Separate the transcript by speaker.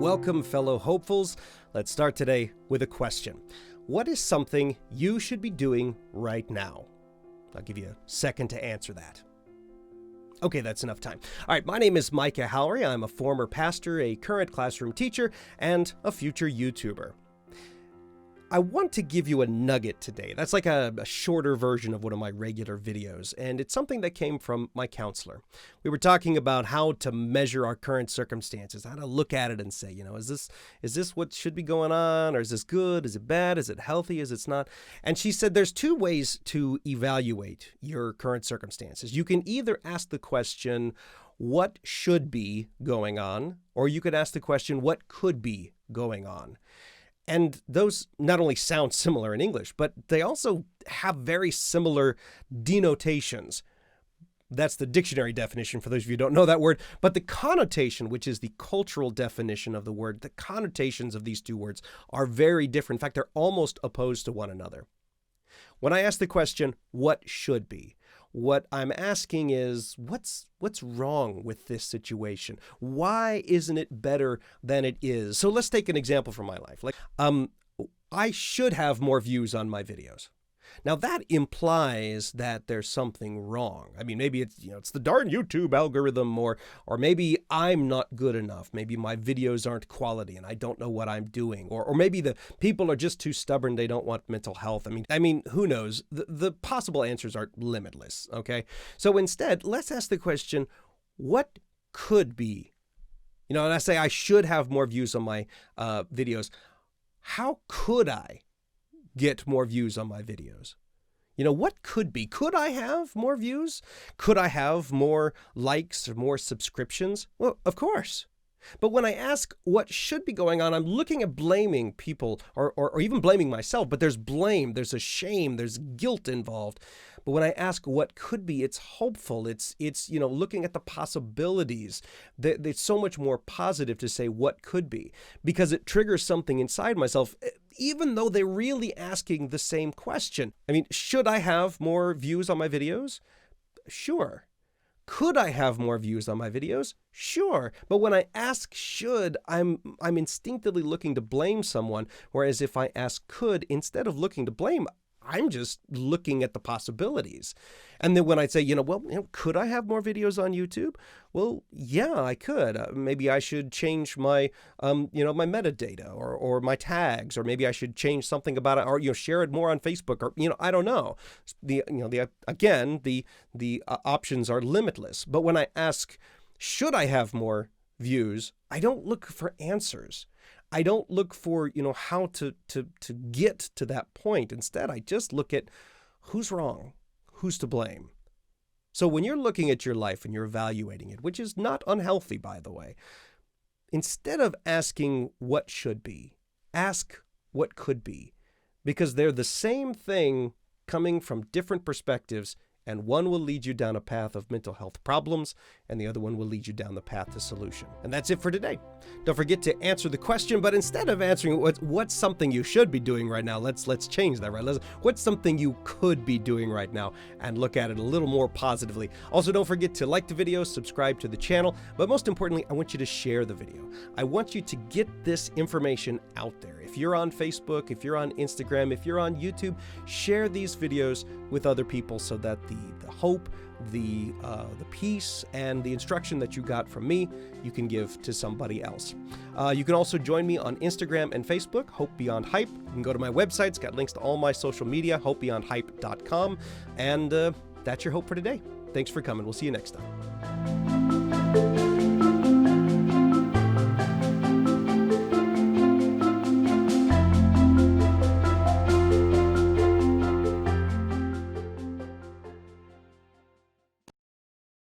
Speaker 1: Welcome, fellow hopefuls. Let's start today with a question. What is something you should be doing right now? I'll give you a second to answer that. Okay, that's enough time. All right, my name is Micah Hallery. I'm a former pastor, a current classroom teacher, and a future YouTuber. I want to give you a nugget today. That's like a shorter version of one of my regular videos, and it's something that came from my counselor. We were talking about how to measure our current circumstances, how to look at it and say, is this what should be going on, or is this good, is it bad, is it healthy, is it not? And she said there's two ways to evaluate your current circumstances. You can either ask the question, what should be going on, or you could ask the question, what could be going on? And those not only sound similar in English, but they also have very similar denotations. That's the dictionary definition for those of you who don't know that word. But the connotation, which is the cultural definition of the word, the connotations of these two words are very different. In fact, they're almost opposed to one another. When I ask the question, what should be? What I'm asking is, what's wrong with this situation? Why isn't it better than it is? So let's take an example from my life. I should have more views on my videos. Now that implies that there's something wrong. I mean, maybe it's the darn YouTube algorithm, or maybe I'm not good enough. Maybe my videos aren't quality and I don't know what I'm doing. Or maybe the people are just too stubborn. They don't want mental health. I mean, who knows? The possible answers are limitless, okay? So instead, let's ask the question, what could be? And I say I should have more views on my videos. How could I get more views on my videos? What could be? Could I have more views? Could I have more likes or more subscriptions? Well, of course. But when I ask what should be going on, I'm looking at blaming people or even blaming myself, but there's blame, there's a shame, there's guilt involved. But when I ask what could be, it's hopeful. It's looking at the possibilities. It's so much more positive to say what could be, because it triggers something inside myself, even though they're really asking the same question. I mean, should I have more views on my videos? Sure. Could I have more views on my videos? Sure. But when I ask should, I'm instinctively looking to blame someone, whereas if I ask could, instead of looking to blame, I'm just looking at the possibilities. And then when I say, could I have more videos on YouTube? Well, yeah, I could. Maybe I should change my, my metadata or my tags, or maybe I should change something about it, or, share it more on Facebook, or, I don't know. The options are limitless. But when I ask, should I have more views? I don't look for answers. I don't look for, how to get to that point. Instead, I just look at who's wrong, who's to blame. So when you're looking at your life and you're evaluating it, which is not unhealthy, by the way, instead of asking what should be, ask what could be, because they're the same thing coming from different perspectives, and one will lead you down a path of mental health problems, and the other one will lead you down the path to solution. And that's it for today. Don't forget to answer the question, but instead of answering what's something you should be doing right now, let's change that, right? What's something you could be doing right now, and look at it a little more positively. Also, don't forget to like the video, subscribe to the channel, but most importantly, I want you to share the video. I want you to get this information out there. If you're on Facebook, if you're on Instagram, if you're on YouTube, share these videos with other people so that the hope, the peace, and the instruction that you got from me, you can give to somebody else. You can also join me on Instagram and Facebook, Hope Beyond Hype. You can go to my website. It's got links to all my social media, hopebeyondhype.com. And that's your hope for today. Thanks for coming. We'll see you next time.